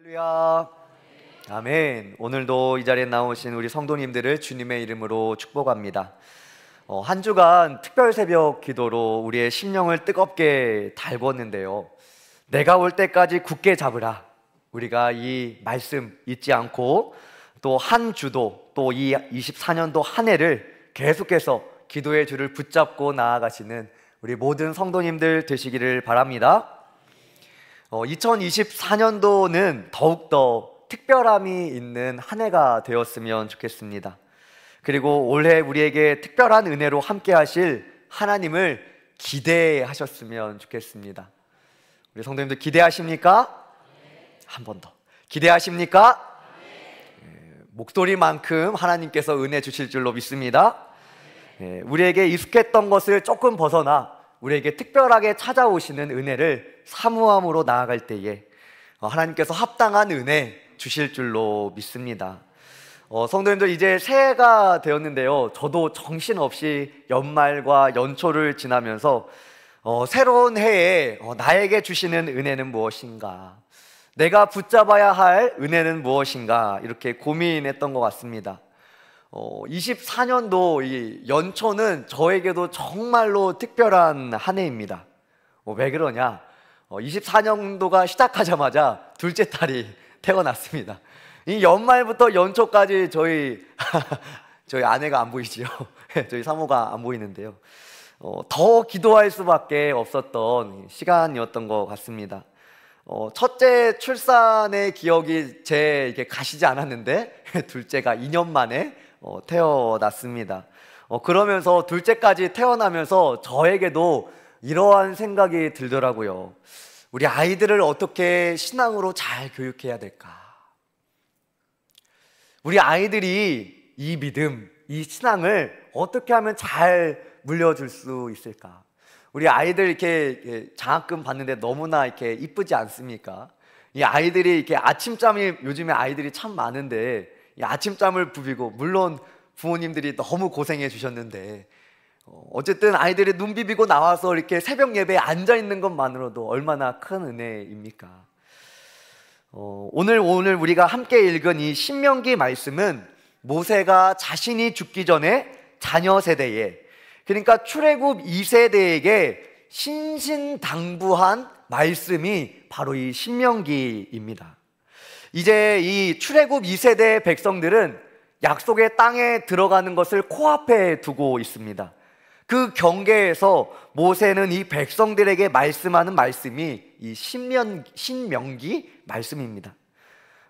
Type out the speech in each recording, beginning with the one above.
할렐루야. 아멘. 오늘도 이 자리에 나오신 우리 성도님들을 주님의 이름으로 축복합니다. 한 주간 특별 새벽 기도로 우리의 심령을 뜨겁게 달궜는데요. 내가 올 때까지 굳게 잡으라. 우리가 이 말씀 잊지 않고 또 한 주도 또 이 24년도 한 해를 계속해서 기도의 줄을 붙잡고 나아가시는 우리 모든 성도님들 되시기를 바랍니다. 2024년도는 더욱더 특별함이 있는 한 해가 되었으면 좋겠습니다. 그리고 올해 우리에게 특별한 은혜로 함께 하실 하나님을 기대하셨으면 좋겠습니다. 우리 성도님들 기대하십니까? 한 번 더. 기대하십니까? 목소리만큼 하나님께서 은혜 주실 줄로 믿습니다. 우리에게 익숙했던 것을 조금 벗어나 우리에게 특별하게 찾아오시는 은혜를 사모함으로 나아갈 때에 하나님께서 합당한 은혜 주실 줄로 믿습니다. 성도님들 이제 새해가 되었는데요, 저도 정신없이 연말과 연초를 지나면서 새로운 해에 나에게 주시는 은혜는 무엇인가, 내가 붙잡아야 할 은혜는 무엇인가, 이렇게 고민했던 것 같습니다. 24년도 이 연초는 저에게도 정말로 특별한 한 해입니다. 왜 그러냐? 24년도가 시작하자마자 둘째 딸이 태어났습니다. 이 연말부터 연초까지 저희 아내가 안 보이지요. 저희 사모가 안 보이는데요. 더 기도할 수밖에 없었던 시간이었던 것 같습니다. 첫째 출산의 기억이 이게 가시지 않았는데 둘째가 2년 만에 태어났습니다. 그러면서 둘째까지 태어나면서 저에게도 이러한 생각이 들더라고요. 우리 아이들을 어떻게 신앙으로 잘 교육해야 될까? 우리 아이들이 이 믿음, 이 신앙을 어떻게 하면 잘 물려줄 수 있을까? 우리 아이들 이렇게 장학금 받는데 너무나 이렇게 이쁘지 않습니까? 이 아이들이 이렇게 아침잠이, 요즘에 아이들이 참 많은데 이 아침잠을 부비고, 물론 부모님들이 너무 고생해 주셨는데 어쨌든 아이들이 눈 비비고 나와서 이렇게 새벽 예배에 앉아 있는 것만으로도 얼마나 큰 은혜입니까? 오늘 우리가 함께 읽은 이 신명기 말씀은 모세가 자신이 죽기 전에 자녀 세대에, 그러니까 출애굽 2세대에게 신신당부한 말씀이 바로 이 신명기입니다. 이제 이 출애굽 2세대 백성들은 약속의 땅에 들어가는 것을 코앞에 두고 있습니다. 그 경계에서 모세는 이 백성들에게 말씀하는 말씀이 이 신명기 말씀입니다.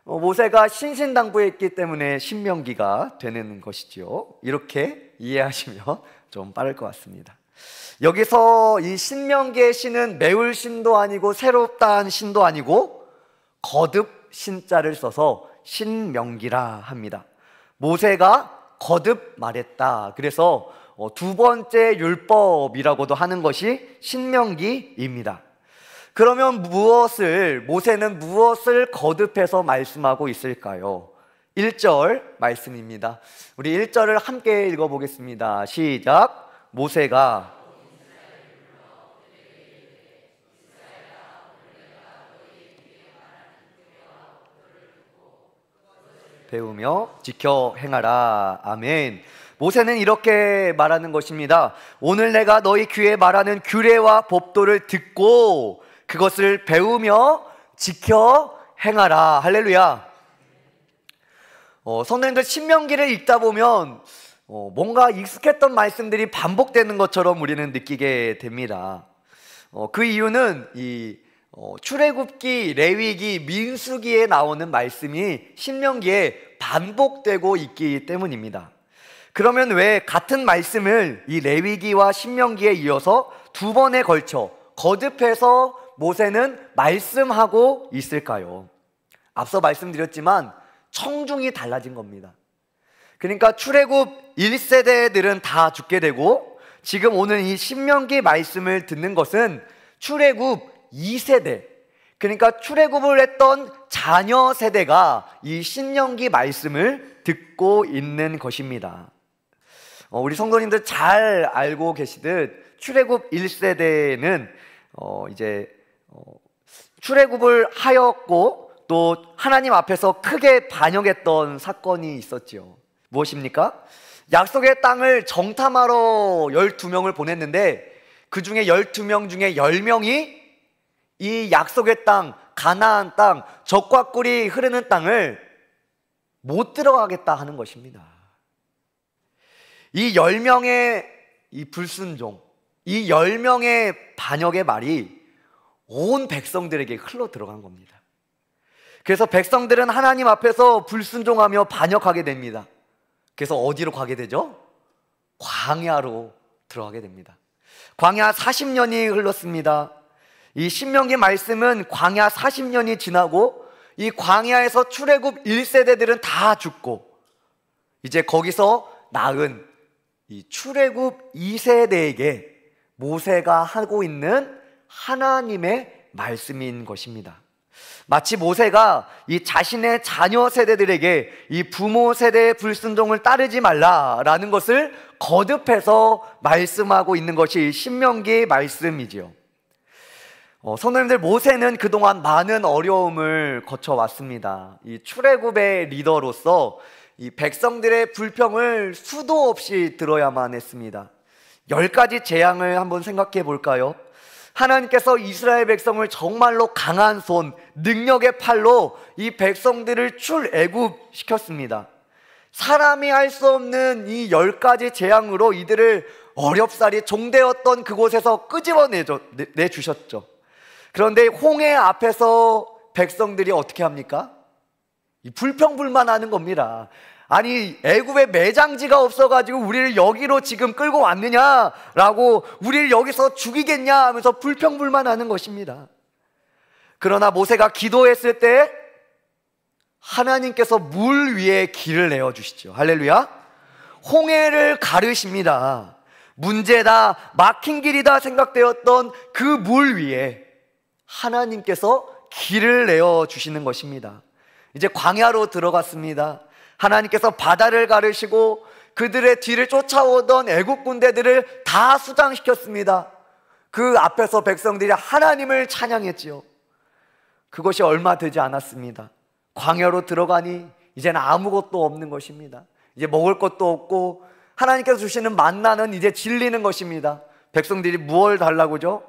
모세가 신신당부했기 때문에 신명기가 되는 것이지요. 이렇게 이해하시면 좀 빠를 것 같습니다. 여기서 이 신명기의 신은 매울 신도 아니고 새롭다한 신도 아니고 거듭 신자를 써서 신명기라 합니다. 모세가 거듭 말했다. 그래서 두 번째 율법이라고도 하는 것이 신명기입니다. 그러면 모세는 무엇을 거듭해서 말씀하고 있을까요? 1절 말씀입니다. 우리 1절을 함께 읽어보겠습니다. 시작. 모세가 배우며 지켜 행하라. 아멘. 모세는 이렇게 말하는 것입니다. 오늘 내가 너희 귀에 말하는 규례와 법도를 듣고 그것을 배우며 지켜 행하라. 할렐루야. 성도님들, 신명기를 읽다 보면 뭔가 익숙했던 말씀들이 반복되는 것처럼 우리는 느끼게 됩니다. 그 이유는 이 출애굽기, 레위기, 민수기에 나오는 말씀이 신명기에 반복되고 있기 때문입니다. 그러면 왜 같은 말씀을 이 레위기와 신명기에 이어서 두 번에 걸쳐 거듭해서 모세는 말씀하고 있을까요? 앞서 말씀드렸지만 청중이 달라진 겁니다. 그러니까 출애굽 1세대들은 다 죽게 되고, 지금 오늘 이 신명기 말씀을 듣는 것은 출애굽 2세대, 그러니까 출애굽을 했던 자녀 세대가 이 신명기 말씀을 듣고 있는 것입니다. 우리 성도님들 잘 알고 계시듯 출애굽 1세대는 이제 출애굽을 하였고 또 하나님 앞에서 크게 반역했던 사건이 있었죠. 무엇입니까? 약속의 땅을 정탐하러 12명을 보냈는데 그 중에 12명 중에 10명이 이 약속의 땅, 가나안 땅, 젖과 꿀이 흐르는 땅을 못 들어가겠다 하는 것입니다. 이 10명의 이 불순종, 이 10명의 반역의 말이 온 백성들에게 흘러 들어간 겁니다. 그래서 백성들은 하나님 앞에서 불순종하며 반역하게 됩니다. 그래서 어디로 가게 되죠? 광야로 들어가게 됩니다. 광야 40년이 흘렀습니다. 이 신명기 말씀은 광야 40년이 지나고 이 광야에서 출애굽 1세대들은 다 죽고 이제 거기서 낳은 이 출애굽 2세대에게 모세가 하고 있는 하나님의 말씀인 것입니다. 마치 모세가 이 자신의 자녀 세대들에게 이 부모 세대의 불순종을 따르지 말라라는 것을 거듭해서 말씀하고 있는 것이 신명기 말씀이지요. 성도님들, 모세는 그동안 많은 어려움을 거쳐왔습니다. 이 출애굽의 리더로서 이 백성들의 불평을 수도 없이 들어야만 했습니다. 10가지 재앙을 한번 생각해 볼까요? 하나님께서 이스라엘 백성을 정말로 강한 손, 능력의 팔로 이 백성들을 출애굽시켰습니다. 사람이 할 수 없는 이 10가지 재앙으로 이들을 어렵사리 종되었던 그곳에서 끄집어내주셨죠. 그런데 홍해 앞에서 백성들이 어떻게 합니까? 이 불평불만하는 겁니다. 아니, 애굽에 매장지가 없어가지고 우리를 여기로 지금 끌고 왔느냐라고, 우리를 여기서 죽이겠냐 하면서 불평불만하는 것입니다. 그러나 모세가 기도했을 때 하나님께서 물 위에 길을 내어주시죠. 할렐루야. 홍해를 가르십니다. 문제다, 막힌 길이다 생각되었던 그 물 위에 하나님께서 길을 내어주시는 것입니다. 이제 광야로 들어갔습니다. 하나님께서 바다를 가르시고 그들의 뒤를 쫓아오던 애국 군대들을 다 수장시켰습니다. 그 앞에서 백성들이 하나님을 찬양했지요. 그것이 얼마 되지 않았습니다. 광야로 들어가니 이제는 아무것도 없는 것입니다. 이제 먹을 것도 없고 하나님께서 주시는 만나는 이제 질리는 것입니다. 백성들이 무엇을 달라고죠?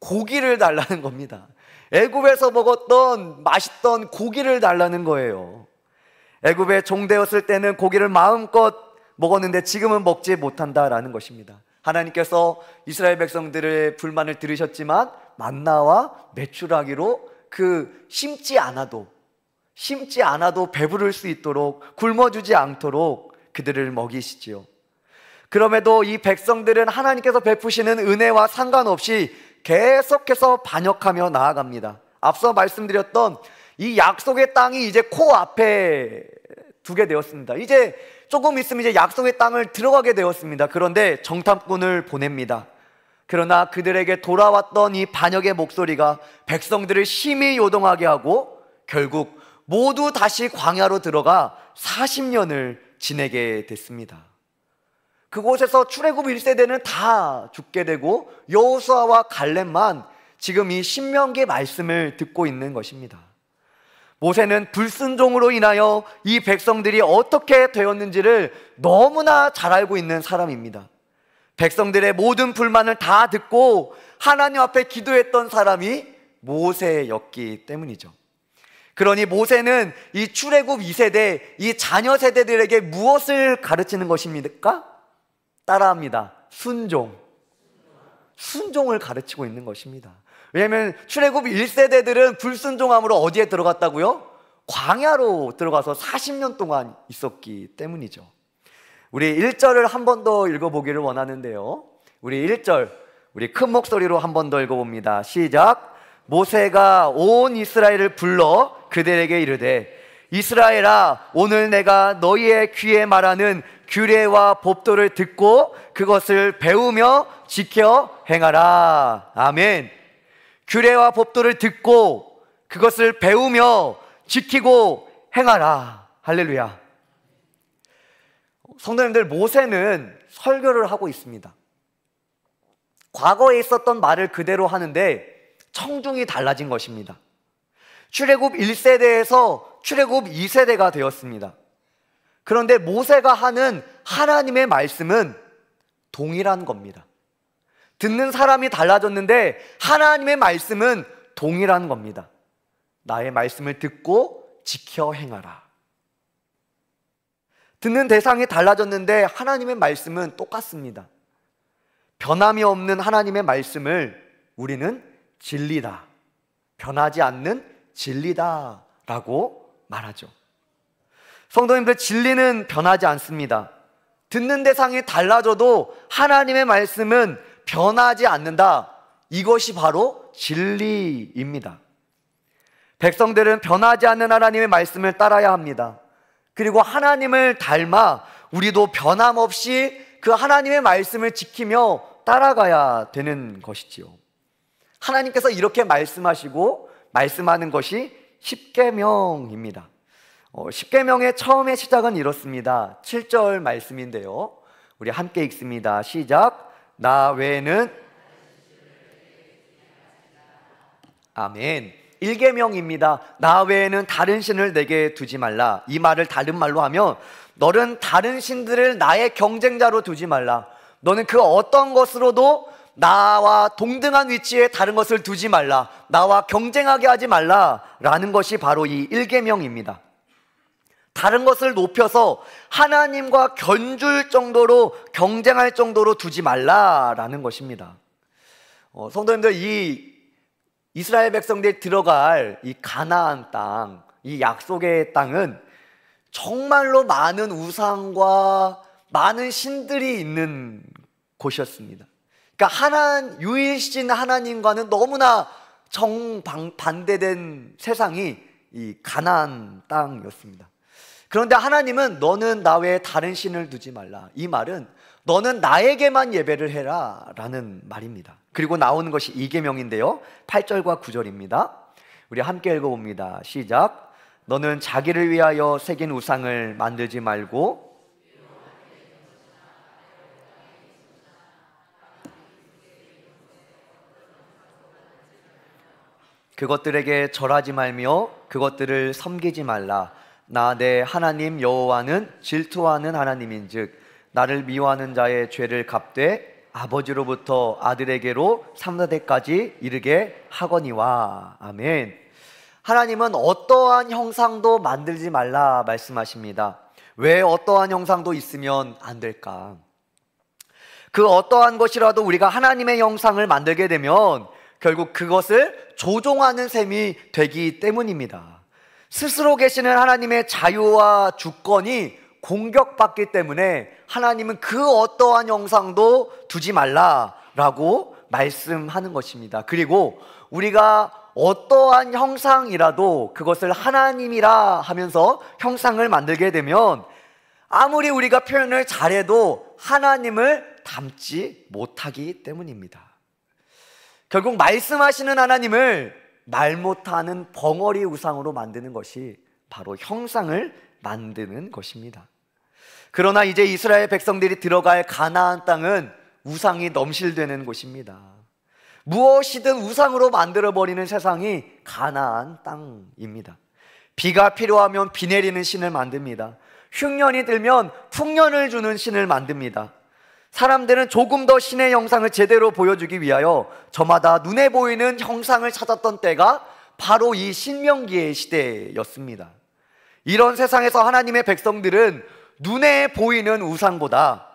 고기를 달라는 겁니다. 애굽에서 먹었던 맛있던 고기를 달라는 거예요. 애굽에 종되었을 때는 고기를 마음껏 먹었는데 지금은 먹지 못한다라는 것입니다. 하나님께서 이스라엘 백성들의 불만을 들으셨지만 만나와 메추라기로 그 심지 않아도 배부를 수 있도록, 굶어주지 않도록 그들을 먹이시지요. 그럼에도 이 백성들은 하나님께서 베푸시는 은혜와 상관없이 계속해서 반역하며 나아갑니다. 앞서 말씀드렸던 이 약속의 땅이 이제 코앞에 두게 되었습니다. 이제 조금 있으면 이제 약속의 땅을 들어가게 되었습니다. 그런데 정탐꾼을 보냅니다. 그러나 그들에게 돌아왔던 이 반역의 목소리가 백성들을 심히 요동하게 하고 결국 모두 다시 광야로 들어가 40년을 지내게 됐습니다. 그곳에서 출애굽 1세대는 다 죽게 되고 여호수아와 갈렙만 지금 이 신명기 말씀을 듣고 있는 것입니다. 모세는 불순종으로 인하여 이 백성들이 어떻게 되었는지를 너무나 잘 알고 있는 사람입니다. 백성들의 모든 불만을 다 듣고 하나님 앞에 기도했던 사람이 모세였기 때문이죠. 그러니 모세는 이 출애굽 2세대, 이 자녀 세대들에게 무엇을 가르치는 것입니까? 따라합니다. 순종을 가르치고 있는 것입니다. 왜냐하면 출애굽 1세대들은 불순종함으로 어디에 들어갔다고요? 광야로 들어가서 40년 동안 있었기 때문이죠. 우리 1절을 한 번 더 읽어보기를 원하는데요, 우리 1절 우리 큰 목소리로 한 번 더 읽어봅니다. 시작. 모세가 온 이스라엘을 불러 그들에게 이르되 이스라엘아, 오늘 내가 너희의 귀에 말하는 규례와 법도를 듣고 그것을 배우며 지켜 행하라. 아멘. 규례와 법도를 듣고 그것을 배우며 지키고 행하라. 할렐루야. 성도님들, 모세는 설교를 하고 있습니다. 과거에 있었던 말을 그대로 하는데 청중이 달라진 것입니다. 출애굽 1세대에서 출애굽 2세대가 되었습니다. 그런데 모세가 하는 하나님의 말씀은 동일한 겁니다. 듣는 사람이 달라졌는데 하나님의 말씀은 동일한 겁니다. 나의 말씀을 듣고 지켜 행하라. 듣는 대상이 달라졌는데 하나님의 말씀은 똑같습니다. 변함이 없는 하나님의 말씀을 우리는 진리다, 변하지 않는 진리다 라고 말하죠. 성도님들, 진리는 변하지 않습니다. 듣는 대상이 달라져도 하나님의 말씀은 변하지 않는다. 이것이 바로 진리입니다. 백성들은 변하지 않는 하나님의 말씀을 따라야 합니다. 그리고 하나님을 닮아 우리도 변함없이 그 하나님의 말씀을 지키며 따라가야 되는 것이지요. 하나님께서 이렇게 말씀하시고 말씀하는 것이 십계명입니다. 십계명의 처음의 시작은 이렇습니다. 7절 말씀인데요, 우리 함께 읽습니다. 시작. 나 외에는, 아멘. 1계명입니다. 나 외에는 다른 신을 내게 두지 말라. 이 말을 다른 말로 하면, 너는 다른 신들을 나의 경쟁자로 두지 말라. 너는 그 어떤 것으로도 나와 동등한 위치에 다른 것을 두지 말라. 나와 경쟁하게 하지 말라 라는 것이 바로 이 1계명입니다. 다른 것을 높여서 하나님과 견줄 정도로, 경쟁할 정도로 두지 말라라는 것입니다. 성도님들, 이 이스라엘 백성들이 들어갈 이 가나안 땅, 이 약속의 땅은 정말로 많은 우상과 많은 신들이 있는 곳이었습니다. 그러니까 유일신 하나님과는 너무나 정반대된 세상이 이 가나안 땅이었습니다. 그런데 하나님은 너는 나 외에 다른 신을 두지 말라. 이 말은 너는 나에게만 예배를 해라 라는 말입니다. 그리고 나오는 것이 2계명인데요, 8절과 9절입니다. 우리 함께 읽어봅니다. 시작. 너는 자기를 위하여 새긴 우상을 만들지 말고 그것들에게 절하지 말며 그것들을 섬기지 말라. 나 내 하나님 여호와는 질투하는 하나님인즉 나를 미워하는 자의 죄를 갚되 아버지로부터 아들에게로 3세대까지 이르게 하거니와. 아멘. 하나님은 어떠한 형상도 만들지 말라 말씀하십니다. 왜 어떠한 형상도 있으면 안 될까? 그 어떠한 것이라도 우리가 하나님의 형상을 만들게 되면 결국 그것을 조종하는 셈이 되기 때문입니다. 스스로 계시는 하나님의 자유와 주권이 공격받기 때문에 하나님은 그 어떠한 형상도 두지 말라라고 말씀하는 것입니다. 그리고 우리가 어떠한 형상이라도 그것을 하나님이라 하면서 형상을 만들게 되면 아무리 우리가 표현을 잘해도 하나님을 닮지 못하기 때문입니다. 결국 말씀하시는 하나님을 말 못하는 벙어리 우상으로 만드는 것이 바로 형상을 만드는 것입니다. 그러나 이제 이스라엘 백성들이 들어갈 가나안 땅은 우상이 넘실되는 곳입니다. 무엇이든 우상으로 만들어버리는 세상이 가나안 땅입니다. 비가 필요하면 비 내리는 신을 만듭니다. 흉년이 들면 풍년을 주는 신을 만듭니다. 사람들은 조금 더 신의 형상을 제대로 보여주기 위하여 저마다 눈에 보이는 형상을 찾았던 때가 바로 이 신명기의 시대였습니다. 이런 세상에서 하나님의 백성들은 눈에 보이는 우상보다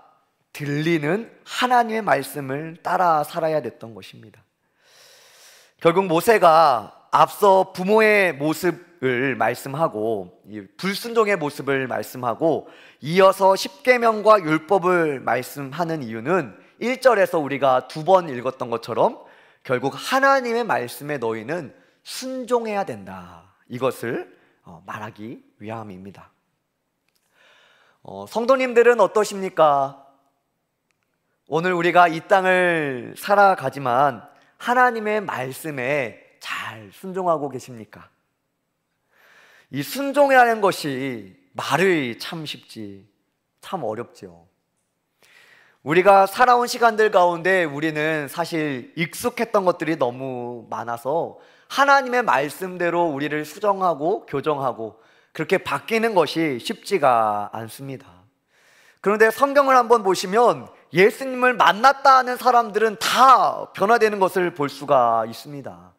들리는 하나님의 말씀을 따라 살아야 됐던 것입니다. 결국 모세가 앞서 부모의 모습을 말씀하고 불순종의 모습을 말씀하고 이어서 십계명과 율법을 말씀하는 이유는 1절에서 우리가 2번 읽었던 것처럼 결국 하나님의 말씀에 너희는 순종해야 된다, 이것을 말하기 위함입니다. 성도님들은 어떠십니까? 오늘 우리가 이 땅을 살아가지만 하나님의 말씀에 잘 순종하고 계십니까? 이 순종이라는 것이 말이 참 쉽지 참 어렵죠. 우리가 살아온 시간들 가운데 우리는 사실 익숙했던 것들이 너무 많아서 하나님의 말씀대로 우리를 수정하고 교정하고 그렇게 바뀌는 것이 쉽지가 않습니다. 그런데 성경을 한번 보시면 예수님을 만났다 하는 사람들은 다 변화되는 것을 볼 수가 있습니다.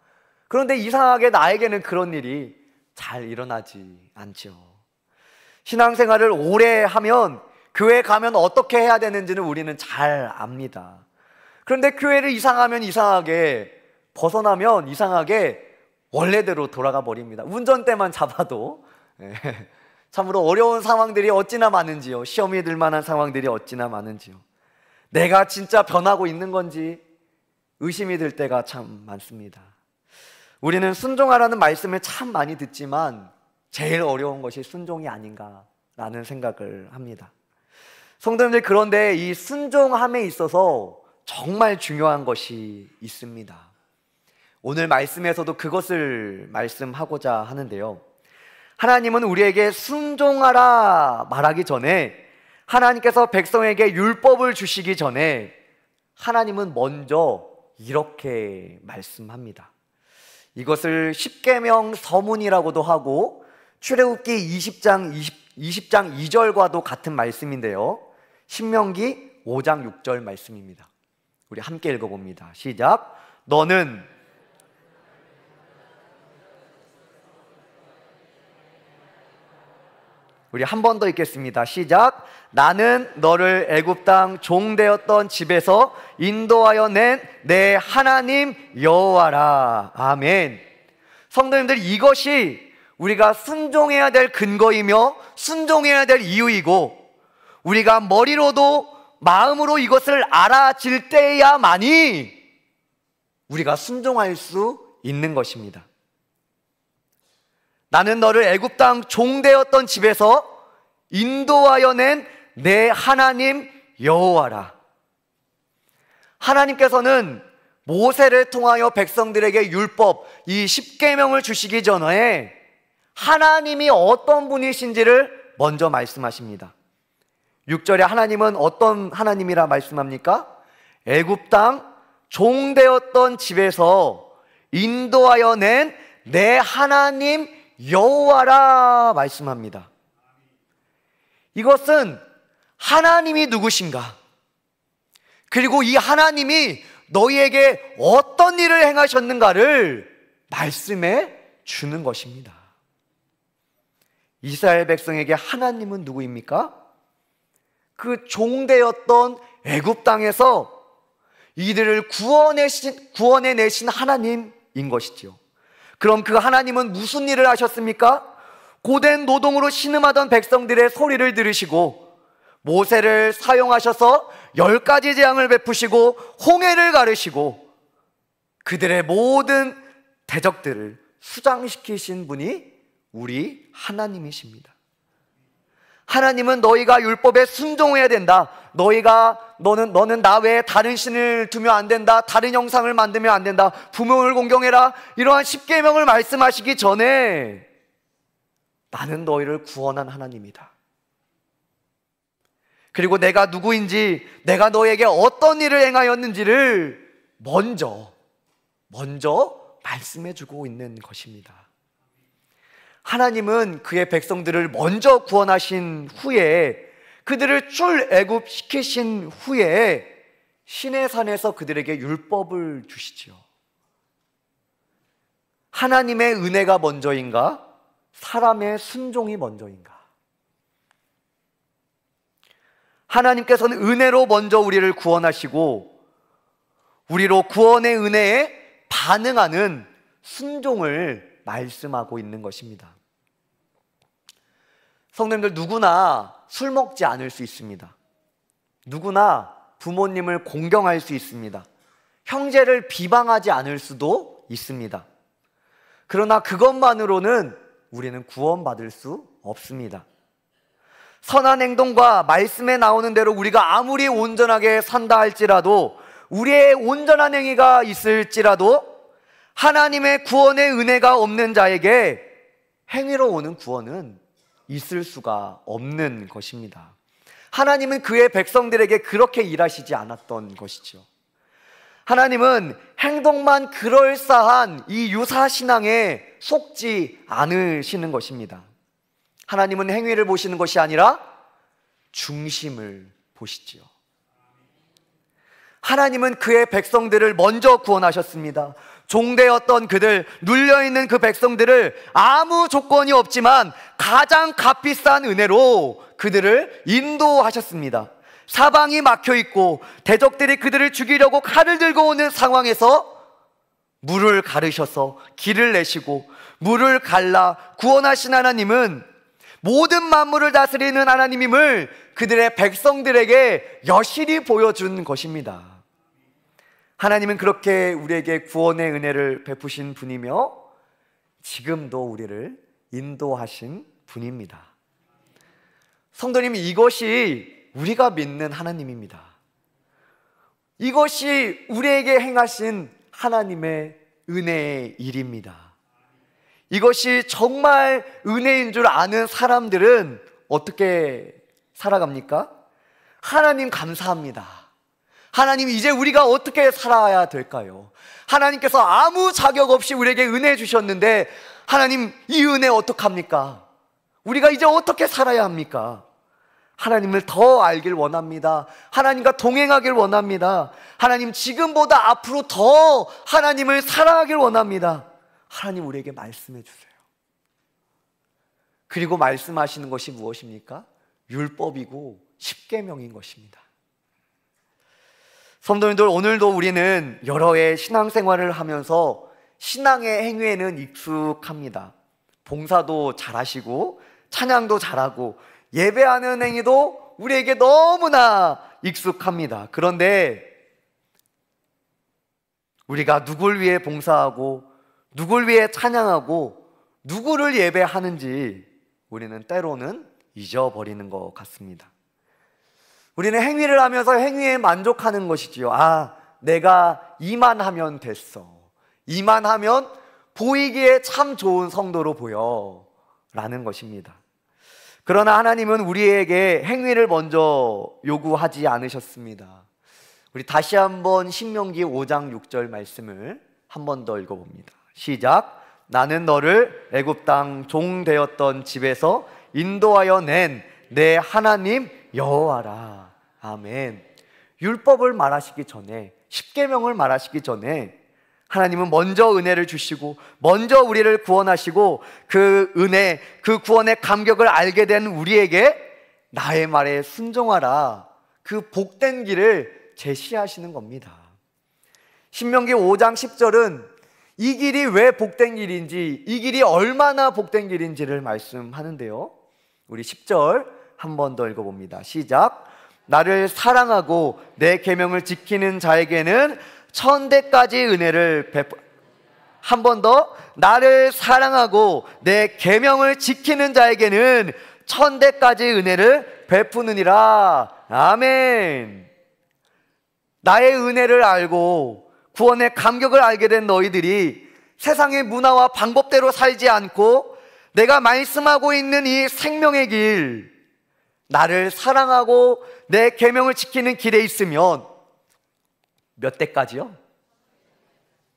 그런데 이상하게 나에게는 그런 일이 잘 일어나지 않죠. 신앙생활을 오래 하면 교회 가면 어떻게 해야 되는지는 우리는 잘 압니다. 그런데 교회를 이상하면 이상하게 벗어나면 이상하게 원래대로 돌아가 버립니다. 운전대만 잡아도 참으로 어려운 상황들이 어찌나 많은지요. 시험이 들 만한 상황들이 어찌나 많은지요. 내가 진짜 변하고 있는 건지 의심이 들 때가 참 많습니다. 우리는 순종하라는 말씀을 참 많이 듣지만 제일 어려운 것이 순종이 아닌가라는 생각을 합니다. 성도님들, 그런데 이 순종함에 있어서 정말 중요한 것이 있습니다. 오늘 말씀에서도 그것을 말씀하고자 하는데요, 하나님은 우리에게 순종하라 말하기 전에, 하나님께서 백성에게 율법을 주시기 전에 하나님은 먼저 이렇게 말씀합니다. 이것을 십계명 서문이라고도 하고 출애굽기 20장 2절과도 같은 말씀인데요, 신명기 5장 6절 말씀입니다. 우리 함께 읽어봅니다. 시작. 너는 우리 한 번 더 읽겠습니다. 시작. 나는 너를 애굽 땅 종되었던 집에서 인도하여 낸 내 하나님 여호와라. 아멘. 성도님들, 이것이 우리가 순종해야 될 근거이며 순종해야 될 이유이고, 우리가 머리로도 마음으로 이것을 알아질 때야만이 우리가 순종할 수 있는 것입니다. 나는 너를 애굽 땅 종되었던 집에서 인도하여 낸 내 하나님 여호와라. 하나님께서는 모세를 통하여 백성들에게 율법, 이 십계명을 주시기 전에 하나님이 어떤 분이신지를 먼저 말씀하십니다. 6절에 하나님은 어떤 하나님이라 말씀합니까? 애굽 땅 종되었던 집에서 인도하여 낸 내 하나님 여호와라 말씀합니다. 이것은 하나님이 누구신가, 그리고 이 하나님이 너희에게 어떤 일을 행하셨는가를 말씀해 주는 것입니다. 이스라엘 백성에게 하나님은 누구입니까? 그 종되었던 애굽 땅에서 이들을 구원해내신 하나님인 것이죠. 그럼 그 하나님은 무슨 일을 하셨습니까? 고된 노동으로 신음하던 백성들의 소리를 들으시고 모세를 사용하셔서 10가지 재앙을 베푸시고 홍해를 가르시고 그들의 모든 대적들을 수장시키신 분이 우리 하나님이십니다. 하나님은 너희가 율법에 순종해야 된다, 너는 나 외에 다른 신을 두면 안 된다, 다른 형상을 만들면 안 된다, 부모를 공경해라, 이러한 십계명을 말씀하시기 전에 나는 너희를 구원한 하나님이다. 그리고 내가 누구인지, 내가 너에게 어떤 일을 행하였는지를 먼저 말씀해주고 있는 것입니다. 하나님은 그의 백성들을 먼저 구원하신 후에, 그들을 출애굽시키신 후에 시내산에서 그들에게 율법을 주시죠. 하나님의 은혜가 먼저인가? 사람의 순종이 먼저인가? 하나님께서는 은혜로 먼저 우리를 구원하시고 우리로 구원의 은혜에 반응하는 순종을 말씀하고 있는 것입니다. 성도님들, 누구나 술 먹지 않을 수 있습니다. 누구나 부모님을 공경할 수 있습니다. 형제를 비방하지 않을 수도 있습니다. 그러나 그것만으로는 우리는 구원받을 수 없습니다. 선한 행동과 말씀에 나오는 대로 우리가 아무리 온전하게 산다 할지라도, 우리의 온전한 행위가 있을지라도 하나님의 구원의 은혜가 없는 자에게 행위로 오는 구원은 있을 수가 없는 것입니다. 하나님은 그의 백성들에게 그렇게 일하시지 않았던 것이죠. 하나님은 행동만 그럴싸한 이 유사신앙에 속지 않으시는 것입니다. 하나님은 행위를 보시는 것이 아니라 중심을 보시지요. 하나님은 그의 백성들을 먼저 구원하셨습니다. 종되었던 그들, 눌려있는 그 백성들을 아무 조건이 없지만 가장 값비싼 은혜로 그들을 인도하셨습니다. 사방이 막혀있고 대적들이 그들을 죽이려고 칼을 들고 오는 상황에서 물을 가르셔서 길을 내시고 물을 갈라 구원하신 하나님은 모든 만물을 다스리는 하나님임을 그들의 백성들에게 여실히 보여준 것입니다. 하나님은 그렇게 우리에게 구원의 은혜를 베푸신 분이며 지금도 우리를 인도하신 분입니다. 성도님, 이것이 우리가 믿는 하나님입니다. 이것이 우리에게 행하신 하나님의 은혜의 일입니다. 이것이 정말 은혜인 줄 아는 사람들은 어떻게 살아갑니까? 하나님 감사합니다. 하나님, 이제 우리가 어떻게 살아야 될까요? 하나님께서 아무 자격 없이 우리에게 은혜 주셨는데 하나님, 이 은혜 어떡합니까? 우리가 이제 어떻게 살아야 합니까? 하나님을 더 알길 원합니다. 하나님과 동행하길 원합니다. 하나님, 지금보다 앞으로 더 하나님을 사랑하길 원합니다. 하나님, 우리에게 말씀해 주세요. 그리고 말씀하시는 것이 무엇입니까? 율법이고 십계명인 것입니다. 성도님들, 오늘도 우리는 여러 해 신앙생활을 하면서 신앙의 행위에는 익숙합니다. 봉사도 잘하시고 찬양도 잘하고 예배하는 행위도 우리에게 너무나 익숙합니다. 그런데 우리가 누굴 위해 봉사하고 누굴 위해 찬양하고 누구를 예배하는지 우리는 때로는 잊어버리는 것 같습니다. 우리는 행위를 하면서 행위에 만족하는 것이지요. 내가 이만 하면 됐어. 이만 하면 보이기에 참 좋은 성도로 보여 라는 것입니다. 그러나 하나님은 우리에게 행위를 먼저 요구하지 않으셨습니다. 우리 다시 한번 신명기 5장 6절 말씀을 한 번 더 읽어봅니다. 시작. 나는 너를 애굽 땅 종 되었던 집에서 인도하여 낸 내 하나님 여호와라. 아멘. 율법을 말하시기 전에, 십계명을 말하시기 전에 하나님은 먼저 은혜를 주시고 먼저 우리를 구원하시고 그 은혜, 그 구원의 감격을 알게 된 우리에게 나의 말에 순종하라, 그 복된 길을 제시하시는 겁니다. 신명기 5장 10절은 이 길이 왜 복된 길인지, 이 길이 얼마나 복된 길인지를 말씀하는데요, 우리 10절 한 번 더 읽어봅니다. 시작. 나를 사랑하고 내 계명을 지키는 자에게는 천대까지 은혜를 한 번 더. 나를 사랑하고 내 계명을 지키는 자에게는 천대까지 은혜를 베푸느니라. 아멘. 나의 은혜를 알고 구원의 감격을 알게 된 너희들이 세상의 문화와 방법대로 살지 않고 내가 말씀하고 있는 이 생명의 길, 나를 사랑하고 내 계명을 지키는 길에 있으면 몇 대까지요?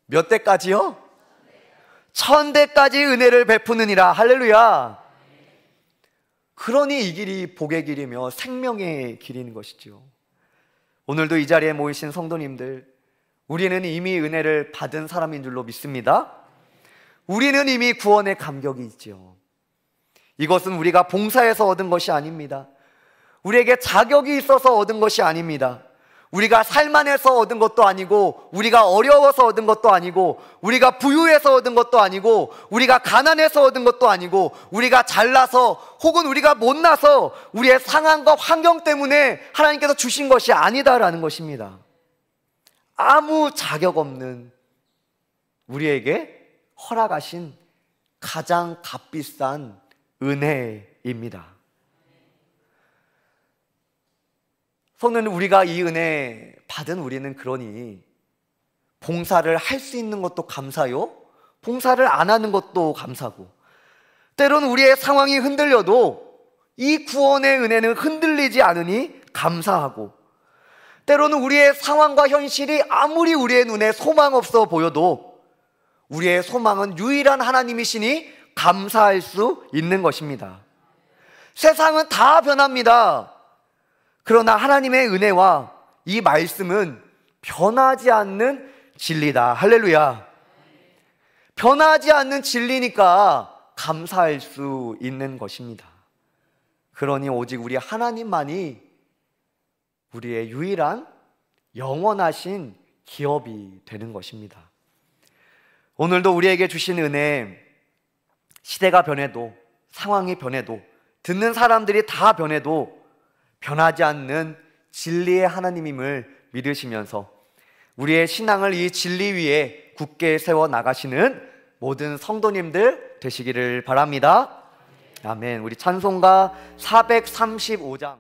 몇 대까지요? 천대까지 은혜를 베푸느니라. 할렐루야. 그러니 이 길이 복의 길이며 생명의 길인 것이죠. 오늘도 이 자리에 모이신 성도님들, 우리는 이미 은혜를 받은 사람인 줄로 믿습니다. 우리는 이미 구원의 감격이 있죠. 이것은 우리가 봉사해서 얻은 것이 아닙니다. 우리에게 자격이 있어서 얻은 것이 아닙니다. 우리가 살만해서 얻은 것도 아니고, 우리가 어려워서 얻은 것도 아니고, 우리가 부유해서 얻은 것도 아니고, 우리가 가난해서 얻은 것도 아니고, 우리가 잘나서 혹은 우리가 못나서 우리의 상황과 환경 때문에 하나님께서 주신 것이 아니다라는 것입니다. 아무 자격 없는 우리에게 허락하신 가장 값비싼 은혜입니다. 성도는 우리가 이 은혜 받은 우리는 그러니 봉사를 할 수 있는 것도 감사요, 봉사를 안 하는 것도 감사고, 때로는 우리의 상황이 흔들려도 이 구원의 은혜는 흔들리지 않으니 감사하고, 때로는 우리의 상황과 현실이 아무리 우리의 눈에 소망 없어 보여도 우리의 소망은 유일한 하나님이시니 감사할 수 있는 것입니다. 세상은 다 변합니다. 그러나 하나님의 은혜와 이 말씀은 변하지 않는 진리다. 할렐루야. 변하지 않는 진리니까 감사할 수 있는 것입니다. 그러니 오직 우리 하나님만이 우리의 유일한 영원하신 기업이 되는 것입니다. 오늘도 우리에게 주신 은혜, 시대가 변해도, 상황이 변해도, 듣는 사람들이 다 변해도 변하지 않는 진리의 하나님임을 믿으시면서 우리의 신앙을 이 진리 위에 굳게 세워 나가시는 모든 성도님들 되시기를 바랍니다. 아멘. 우리 찬송가 435장